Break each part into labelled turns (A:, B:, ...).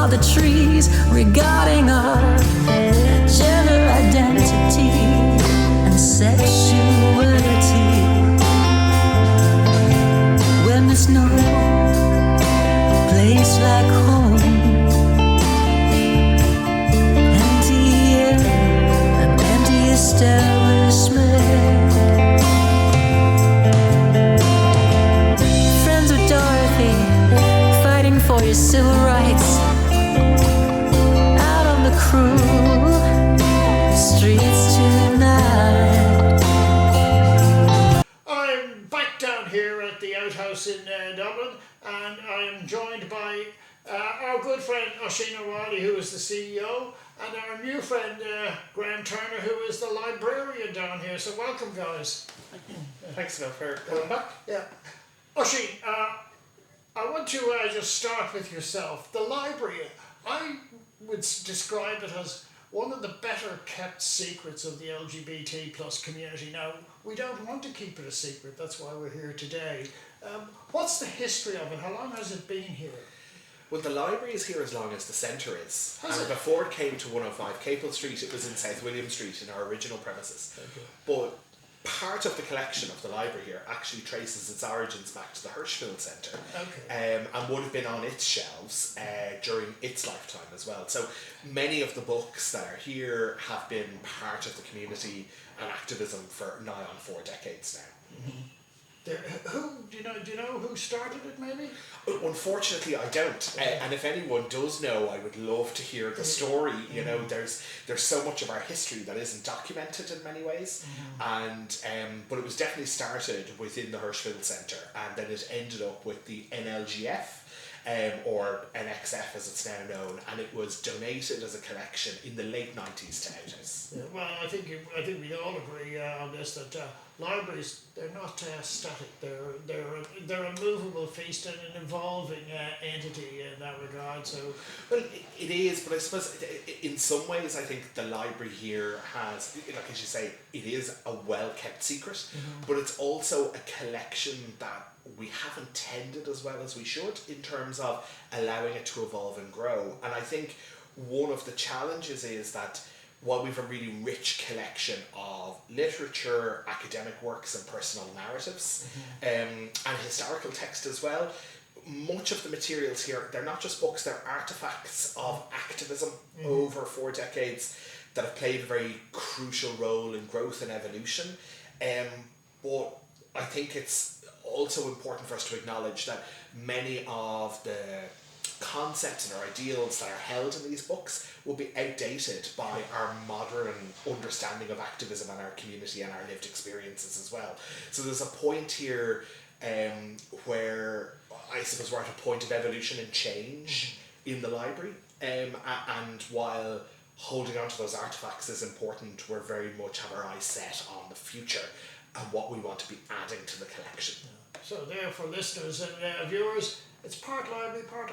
A: of the trees regarding our gender identity and sexuality. When there's no place like home, empty air, an empty establishment. Friends with Dorothy, fighting for your civil rights. Out on the cruel streets tonight.
B: I'm back down here at the Outhouse in Dublin, and I am joined by our good friend Oisin O'Reilly, who is the CEO, and our new friend Graham Turner, who is the librarian down here. So welcome, guys.
C: Thanks, Phil, for coming back.
B: Yeah. Oisin, I want to just start with yourself. The library, I would describe it as one of the better kept secrets of the LGBT plus community. Now, we don't want to keep it a secret, that's why we're here today. What's the history of it? How long has it been here?
C: Well, the library is here as long as the centre is.
B: Has
C: and
B: it?
C: before it came to 105 Capel Street, it was in South William Street in our original premises.
B: Okay.
C: But part of the collection of the library here actually traces its origins back to the Hirschfeld Centre.
B: Okay.
C: And would have been on its shelves during its lifetime as well. So many of the books that are here have been part of the community and activism for nigh on 4 decades now.
B: Mm-hmm. Who do you know who started it? Maybe.
C: Unfortunately, I don't. And if anyone does know, I would love to hear the story. You know, there's so much of our history that isn't documented in many ways, and but it was definitely started within the Hirschfeld Centre, and then it ended up with the NLGF. Or NXF as it's now known, and it was donated as a collection in the late 90s to Outhouse.
B: Yeah, well, I think we all agree on this that libraries, they're not static. They're a movable feast and an evolving entity in that regard. So,
C: well, it is, but I suppose in some ways I think the library here has, like as you say, it is a well kept secret, but it's also a collection that we haven't tended as well as we should in terms of allowing it to evolve and grow. And I think one of the challenges is that while we've a really rich collection of literature, academic works and personal narratives, and historical text as well, much of the materials here, they're not just books, they're artefacts of activism over 4 decades that have played a very crucial role in growth and evolution. But I think it's also important for us to acknowledge that many of the concepts and our ideals that are held in these books will be outdated by our modern understanding of activism and our community and our lived experiences as well. So there's a point here where I suppose we're at a point of evolution and change in the library, and while holding on to those artefacts is important, we're very much have our eyes set on the future and what we want to be adding to the collection.
B: So there, for listeners and viewers, it's part library, part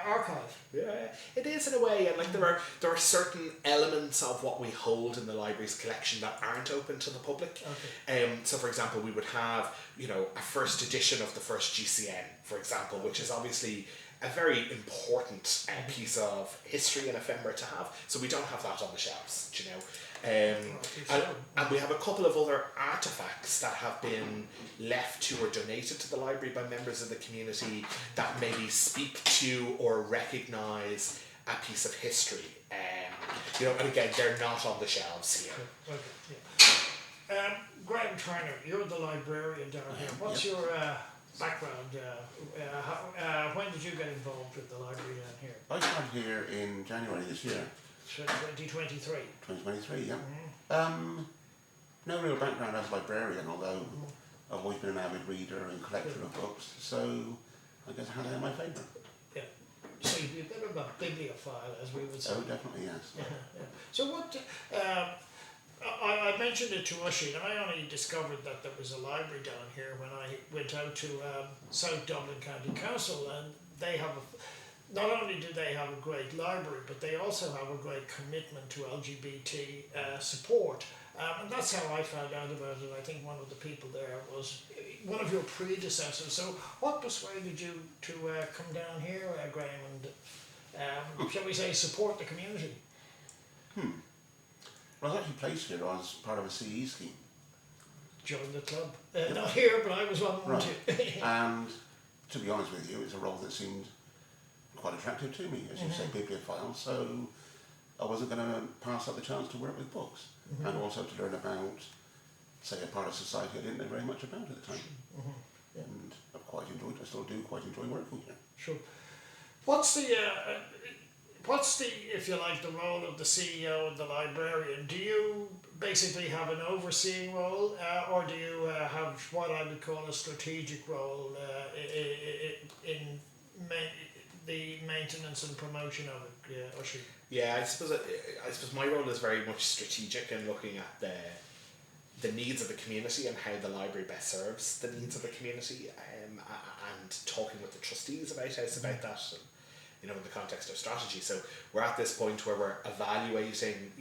B: archive.
C: Yeah, it is in a way, and like there are certain elements of what we hold in the library's collection that aren't open to the public.
B: Okay.
C: So, for example, we would have a first edition of the first GCN, for example, which is obviously a very important piece of history and ephemera to have. So we don't have that on the shelves, and we have a couple of other artefacts that have been left to or donated to the library by members of the community that maybe speak to or recognise a piece of history. And again, they're not on the shelves here.
B: Okay. Yeah. Graham Turner, you're the librarian down here. What's your background? When did you get involved with the library down here?
D: I started here in January this year.
B: 2023.
D: 2023, yeah. No real background as a librarian, although I've always been an avid reader and collector of books, so I guess I had it in my favour.
B: Yeah. So you're a bit of a bibliophile, as we would say.
D: Oh, definitely, yes.
B: Yeah. So what... I mentioned it to Oisin, and I only discovered that there was a library down here when I went out to South Dublin County Council, and they have not only do they have a great library, but they also have a great commitment to LGBT support. And that's how I found out about it. I think one of the people there was one of your predecessors. So what persuaded you to come down here, Graham, and shall we say, support the community?
D: Well, I was actually placed here as part of a CE scheme.
B: Join the club. Not here, but I was one
D: Right.
B: too.
D: And to be honest with you, it's a role that seemed quite attractive to me, as you say, bibliophile. So I wasn't going to pass up the chance to work with books and also to learn about, say, a part of society I didn't know very much about at the time. And I've quite enjoyed, I still do quite enjoy working here.
B: Sure. What's the, if you like, the role of the CEO and the librarian? Do you basically have an overseeing role, or do you have what I would call a strategic role in the maintenance and promotion of it, Oisin?
C: Yeah, I suppose my role is very much strategic in looking at the needs of the community and how the library best serves the needs of the community, and talking with the trustees about that, and, in the context of strategy. So we're at this point where we're evaluating,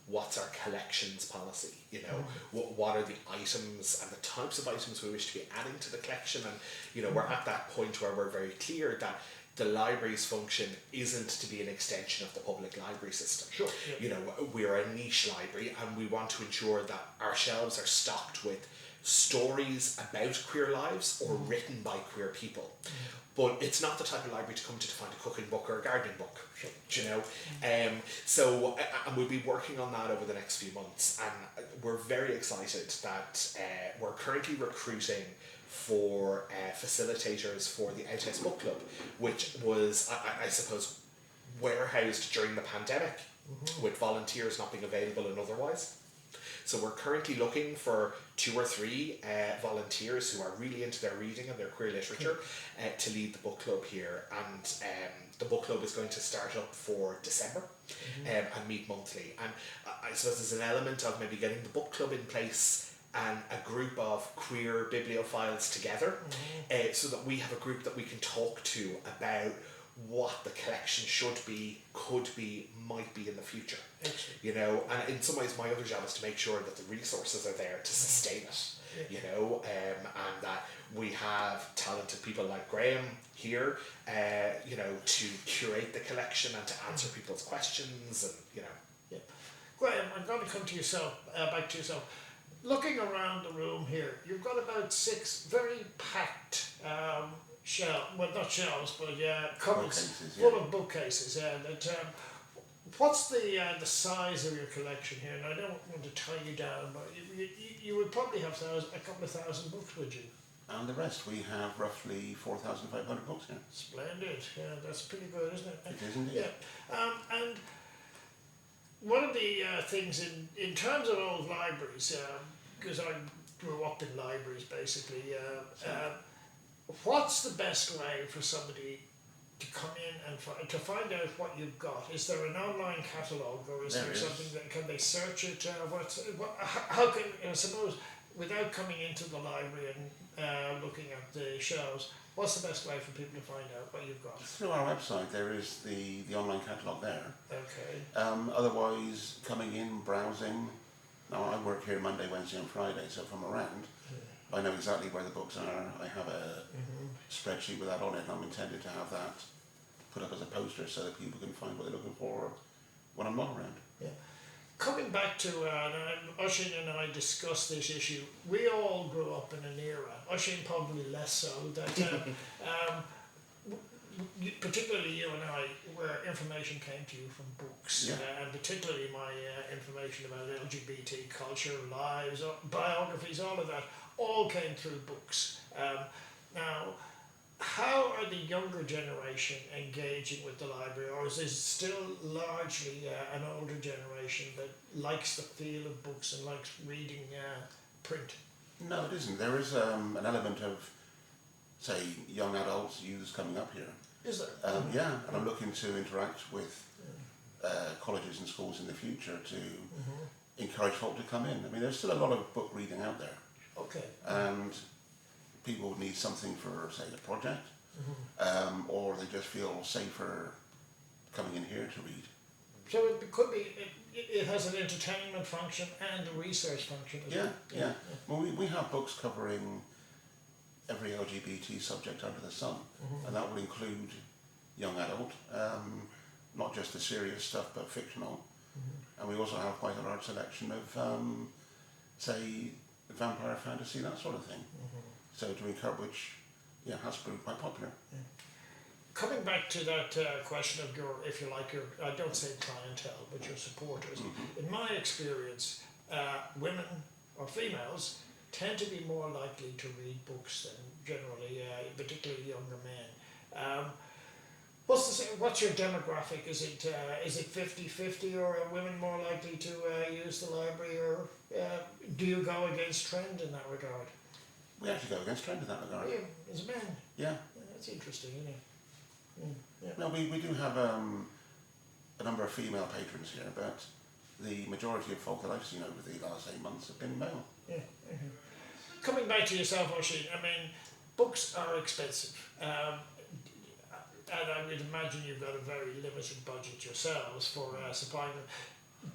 C: what's our collections policy, what are the items and the types of items we wish to be adding to the collection, and we're at that point where we're very clear that the library's function isn't to be an extension of the public library system.
B: Sure. Yeah.
C: We're a niche library, and we want to ensure that our shelves are stocked with stories about queer lives or written by queer people. But it's not the type of library to come to find a cooking book or a gardening book. Sure. So we'll be working on that over the next few months, and we're very excited that we're currently recruiting for facilitators for the Outhouse Book Club, which was, I suppose, warehoused during the pandemic, with volunteers not being available and otherwise. So we're currently looking for 2 or 3 volunteers who are really into their reading and their queer literature to lead the book club here. And the book club is going to start up for December and meet monthly. And I suppose there's an element of maybe getting the book club in place and a group of queer bibliophiles together, so that we have a group that we can talk to about what the collection should be, could be, might be in the future.
B: Excellent.
C: And in some ways my other job is to make sure that the resources are there to sustain it, and that we have talented people like Graham here, to curate the collection and to answer people's questions, and
B: Yeah. Graham, I'm going to come to yourself, back to yourself. Looking around the room here, you've got about 6 very packed not shelves, but cupboards full of bookcases. What's the size of your collection here? And I don't want to tie you down, but you would probably have a couple of thousand books, would you?
D: And the rest, we have roughly 4,500 books here.
B: Splendid. Yeah, that's pretty good, isn't it?
D: It is indeed.
B: Yeah. And one of the things in terms of old libraries, because I grew up in libraries basically, what's the best way for somebody to come in and to find out what you've got? Is there an online catalogue, or is there something that can they search it? How can, I suppose, without coming into the library and looking at the shelves, what's the best way for people to find out what you've got?
D: Through our website, there is the online catalogue there.
B: Okay.
D: Otherwise, coming in, browsing. Now, I work here Monday, Wednesday and Friday, so if I'm around, I know exactly where the books are. I have a spreadsheet with that on it, and I'm intended to have that put up as a poster so that people can find what they're looking for when I'm not around.
B: Yeah. Coming back to, Oisin and I discussed this issue, we all grew up in an era, Oisin probably less so, that particularly you and I, where information came to you from books, and particularly my information about LGBT culture, lives, biographies, all of that, all came through books. Now, how are the younger generation engaging with the library, or is this still largely an older generation that likes the feel of books and likes reading print?
D: No, it isn't. There is an element of, say, young adults, youths coming up here.
B: Is there?
D: Yeah, and I'm looking to interact with colleges and schools in the future to encourage folk to come in. I mean, there's still a lot of book reading out there.
B: Okay.
D: And people need something for, say, a project, or they just feel safer coming in here to read.
B: So it could be, it has an entertainment function and a research function as well.
D: Yeah. Well, we have books covering every LGBT subject under the sun, and that would include, young adult, not just the serious stuff but fictional. And we also have quite a large selection of, say, vampire fantasy, that sort of thing. So to encourage, which has proved quite popular.
B: Coming back to that question of your, if you like, your, I don't say clientele, but your supporters. In my experience, women or females tend to be more likely to read books than generally, particularly younger men. What's your demographic? Is it 50-50, or are women more likely to use the library, or do you go against trend in that regard?
D: We actually go against trend in that regard.
B: Yeah, as men.
D: Yeah.
B: That's interesting, isn't it? Yeah.
D: No, we do have a number of female patrons here, but the majority of folk that I've seen over the last 8 months have been male.
B: Yeah. Coming back to yourself, Oisin, I mean, books are expensive. And I would imagine you've got a very limited budget yourselves for supplying them.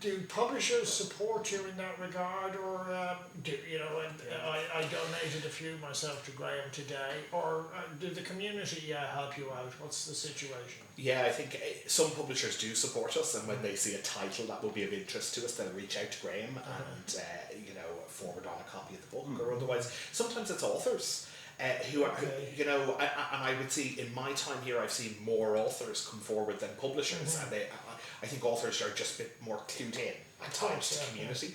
B: Do publishers support you in that regard, or I donated a few myself to Graham today, or do the community help you out? What's the situation?
C: Yeah, I think some publishers do support us, and when they see a title that will be of interest to us, they'll reach out to Graham and forward on a copy of the book, or otherwise. Sometimes it's authors. Who are, and I would see in my time here, I've seen more authors come forward than publishers, and I think authors are just a bit more clued in at times to the community.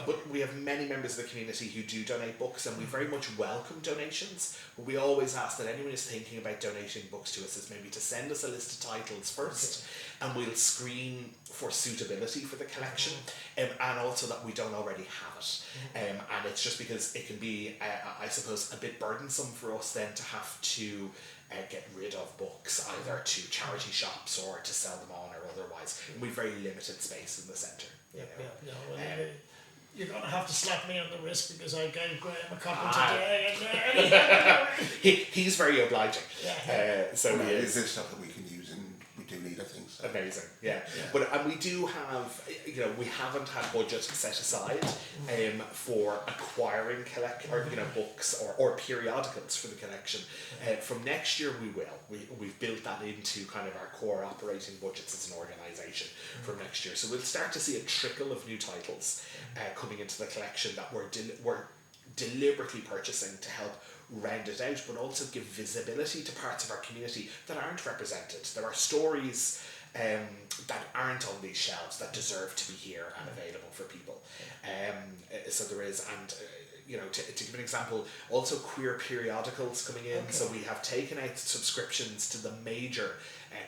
C: But we have many members of the community who do donate books, and we very much welcome donations. But we always ask that anyone who's thinking about donating books to us is maybe to send us a list of titles first, and we'll screen for suitability for the collection, and also that we don't already have it. And it's just because it can be, I suppose, a bit burdensome for us then to have to get rid of books either to charity shops or to sell them on or otherwise. And we've very limited space in the centre.
B: You're going to have to slap me on the wrist because I gave Graham a copy today.
C: He's very obliging. So he
D: is this stuff that we can use, and we do need, I think. So.
C: Amazing, yeah. But and we do have, we haven't had budget set aside for acquiring books or periodicals for the collection. From next year we will. We've built that into kind of our core operating budgets as an organisation from next year. So we'll start to see a trickle of new titles coming into the collection that we're deliberately purchasing to help round it out, but also give visibility to parts of our community that aren't represented. There are stories that aren't on these shelves that deserve to be here and available for people. So there is, and to give an example, also queer periodicals coming in. So we have taken out subscriptions to the major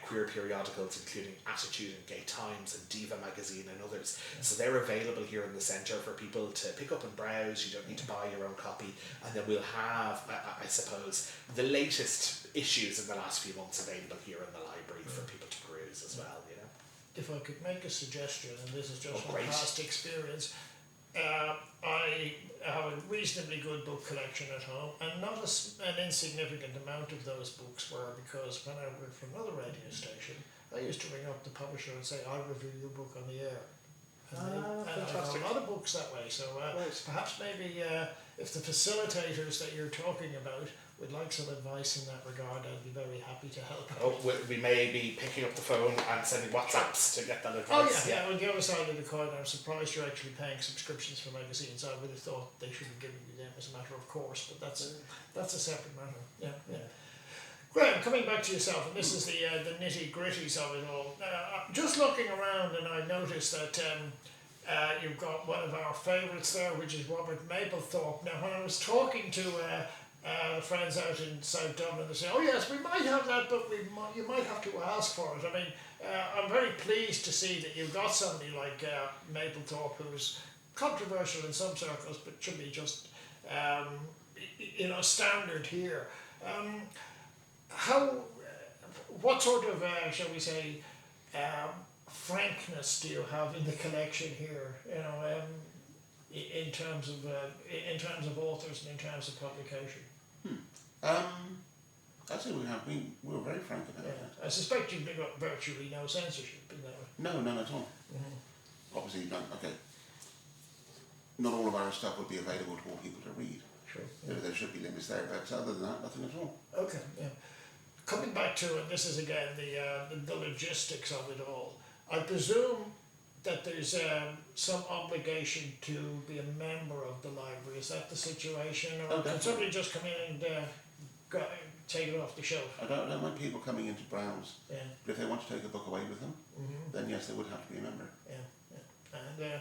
C: queer periodicals, including Attitude and Gay Times and Diva magazine and others. So they're available here in the centre for people to pick up and browse. You don't need to buy your own copy, and then we'll have, I suppose, the latest issues in the last few months available here in the library for people to peruse as well.
B: If I could make a suggestion, and this is just from past experience, I have a reasonably good book collection at home, and not an insignificant amount of those books were because when I worked for another radio station, I used to ring up the publisher and say, I'll review your book on the air. And I got a lot of books that way, so perhaps maybe if the facilitators that you're talking about would like some advice in that regard, I'd be very happy to help.
C: We may be picking up the phone and sending WhatsApps to get that advice.
B: On the other side of the coin, I'm surprised you're actually paying subscriptions for magazines. I would have thought they should be giving you them as a matter of course, but that's a separate matter. Graham, coming back to yourself, and this is the nitty-gritties of it all. Just looking around, and I noticed that you've got one of our favourites there, which is Robert Mapplethorpe. Now, when I was talking to friends out in South Dublin, they say, oh yes, we might have that, but you might have to ask for it. I mean, I'm very pleased to see that you've got somebody like Mapplethorpe, who's controversial in some circles, but should be just standard here. What sort of shall we say frankness do you have in the collection here? In terms of authors and in terms of publication.
D: I'd say we were very frank about that.
B: I suspect you've got virtually no censorship in that way.
D: No, none at all. Obviously, not all of our stuff would be available to all people to read.
B: Sure.
D: There should be limits there, but other than that, nothing at all.
B: Okay, coming back to, and this is again the logistics of it all, I presume that there's some obligation to be a member of the library. Is that the situation? Or can somebody just come in and take it off the shelf?
D: I don't mind people coming in to browse,
B: Yeah.
D: but if they want to take a book away with them, then yes, they would have to be a member.
B: Yeah, yeah. And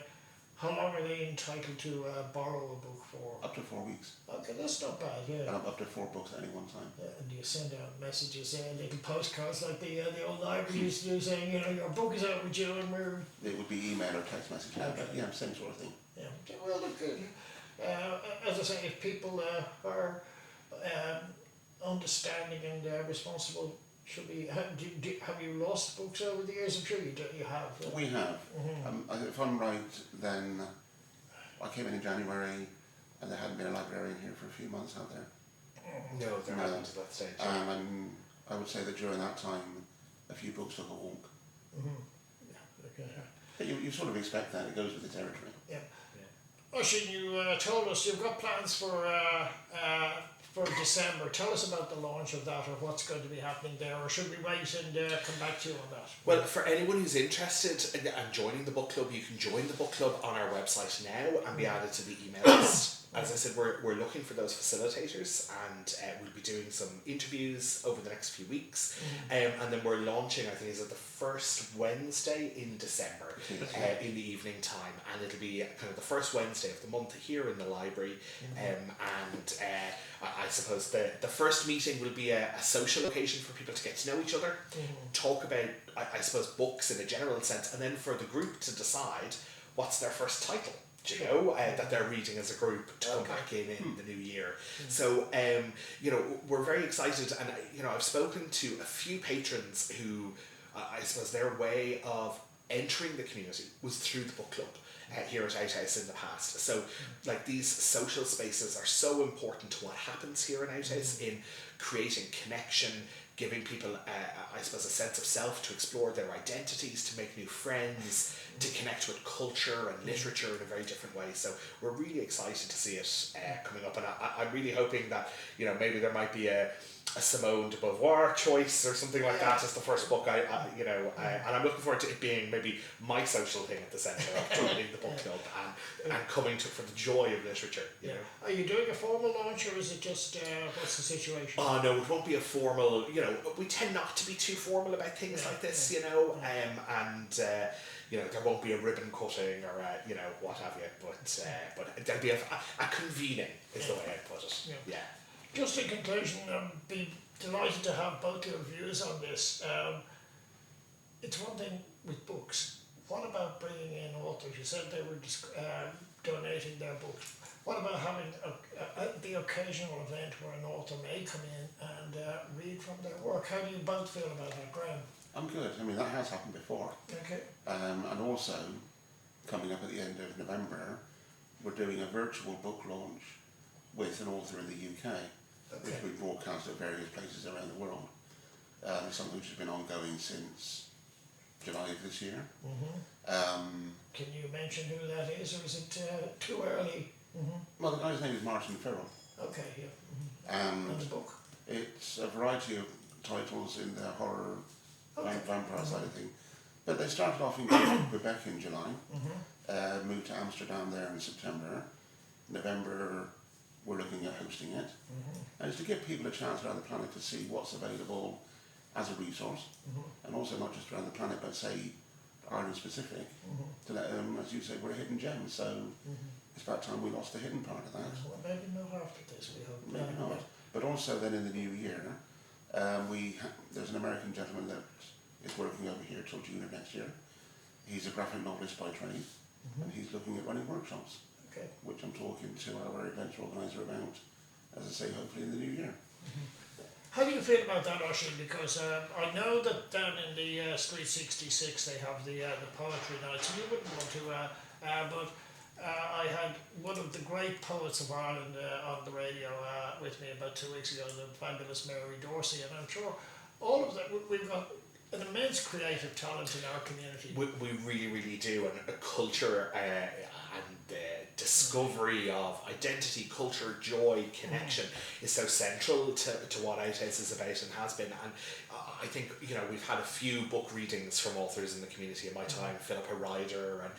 B: how long are they entitled to borrow a book for?
D: Up to 4 weeks.
B: Okay, that's not bad, yeah.
D: And up to 4 books at any one time.
B: And you send out messages, little postcards like the old library used to do, saying, your book is out with you and we're...
D: It would be email or text message,
B: Okay.
D: but yeah, same sort of thing.
B: Yeah, well, look, as I say, if people are understanding and responsible, should be. Have you lost books over the years? I'm sure you have.
D: We have. If I'm right, then I came in January and there hadn't been a librarian here for a few months out there.
C: No, there hasn't at that stage.
D: And I would say that during that time, a few books took a walk.
B: Yeah, okay.
D: But you sort of expect that, it goes with the territory.
B: Yeah. Oisin, you told us you've got plans for December. Tell us about the launch of that, or what's going to be happening there, or should we wait and come back to you on that?
C: Well, for anyone who's interested in joining the book club, you can join the book club on our website now and be added to the email list. As I said, we're looking for those facilitators, and we'll be doing some interviews over the next few weeks, and then we're launching, I think, is it the first Wednesday in December, in the evening time, and it'll be kind of the first Wednesday of the month here in the library, and I suppose the first meeting will be a social occasion for people to get to know each other, talk about, I suppose, books in a general sense, and then for the group to decide what's their first title, that they're reading as a group to come back in the new year. So, we're very excited, and, I've spoken to a few patrons who, I suppose their way of entering the community was through the book club here at Outhouse in the past. So, like, these social spaces are so important to what happens here in Outhouse in creating connection, giving people, I suppose, a sense of self to explore their identities, to make new friends, to connect with culture and literature in a very different way. So we're really excited to see it coming up, and I'm really hoping that maybe there might be a Simone de Beauvoir choice or something like that as the first book. And I'm looking forward to it being maybe my social thing at the centre of joining the book club and coming to for the joy of literature. You know.
B: Are you doing a formal launch, or is it just what's the situation?
C: Oh no, it won't be a formal. We tend not to be too formal about things like this. There won't be a ribbon cutting or what have you. But there'll be a convening is the way I put it. Yeah.
B: Just in conclusion, I'd be delighted to have both your views on this. It's one thing with books. What about bringing in authors? You said they were donating their books. What about having the occasional event where an author may come in and read from their work? How do you both feel about that, Graham?
D: I'm good. I mean, that has happened before.
B: Okay.
D: And also, coming up at the end of November, we're doing a virtual book launch with an author in the UK, which we broadcast at various places around the world. Something which has been ongoing since July of this year.
B: Can you mention who that is, or is it too early?
D: Well, the guy's name is Martin Farrell.
B: Okay, yeah. And the book?
D: It's a variety of titles in the horror, vampire side of thing. But they started off in Quebec in July, moved to Amsterdam there in September. November, we're looking at hosting it. And it's to give people a chance around the planet to see what's available as a resource, and also not just around the planet, but say Ireland specific, to let them, as you say, we're a hidden gem. So it's about time we lost the hidden part of that.
B: Well, maybe not after this, we hope.
D: Maybe not. But also then in the new year, there's an American gentleman that is working over here till June of next year. He's a graphic novelist by trade, and he's looking at running workshops, which I'm talking to our events organiser about, as I say, hopefully in the new year.
B: How do you feel about that, Oisin? Because I know that down in the Street 66 they have the poetry nights, and you wouldn't want to, but I had one of the great poets of Ireland on the radio with me about 2 weeks ago, the fabulous Mary Dorsey, and I'm sure all of that, we've got an immense creative talent in our community.
C: We really, really do, and a culture and discovery of identity, culture, joy, connection is so central to what Outhouse is about and has been. And I think, we've had a few book readings from authors in the community in my time, Philippa Ryder and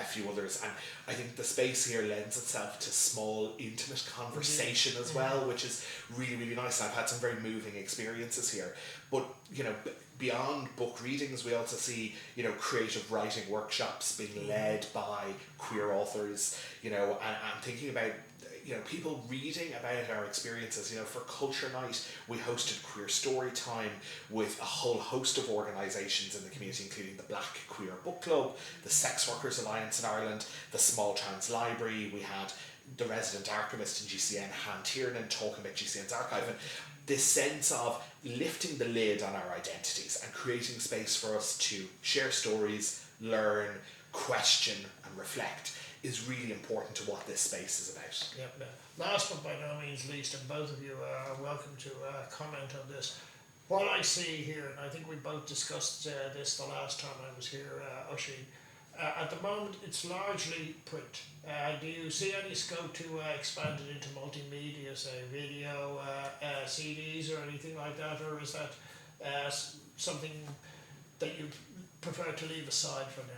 C: a few others. And I think the space here lends itself to small, intimate conversation as well, which is really, really nice. I've had some very moving experiences here. But, beyond book readings, we also see, creative writing workshops being led by queer authors, and thinking about, people reading about our experiences. For Culture Night, we hosted Queer Story Time with a whole host of organisations in the community, including the Black Queer Book Club, the Sex Workers Alliance in Ireland, the Small Trans Library. We had the resident archivist in GCN, Han Tiernan, talking about GCN's archive. And this sense of lifting the lid on our identities and creating space for us to share stories, learn, question and reflect is really important to what this space is about.
B: Yep. Last but by no means least, and both of you are welcome to comment on this. What I see here, and I think we both discussed this the last time I was here, Oisin, at the moment it's largely print. Do you see any scope to expand it into multimedia, say video, CDs or anything like that, or is that something that you prefer to leave aside for now?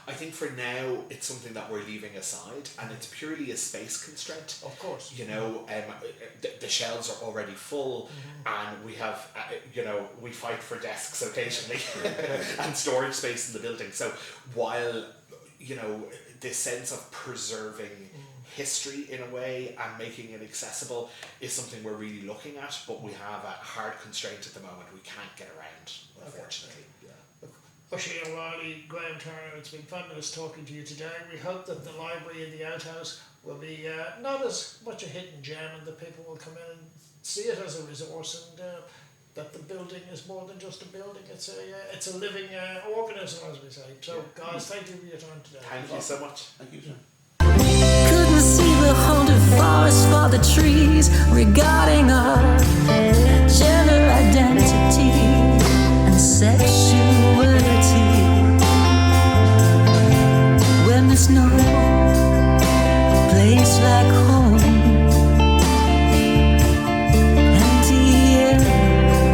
C: I think for now it's something that we're leaving aside, and it's purely a space constraint.
B: Of course.
C: The shelves are already full, and we have, we fight for desks occasionally and storage space in the building. So while, this sense of preserving history in a way and making it accessible is something we're really looking at, but we have a hard constraint at the moment we can't get around, unfortunately.
B: Oisin O'Reilly, Graham Turner, it's been fabulous talking to you today. We hope that the library in the Outhouse will be not as much a hidden gem, and that people will come in and see it as a resource, and that the building is more than just a building. It's a living organism, as we say. So, guys, thank you for your time today.
C: Thank you so much.
D: Thank you, sir.
A: Couldn't see the haunted forest for the trees regarding our gender identity and sexuality. When there's no place like home, empty air,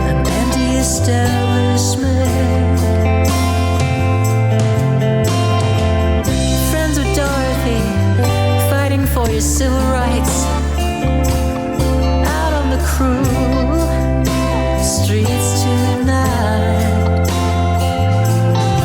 A: an empty establishment. Friends with Dorothy, fighting for your civil rights, out on the cruise.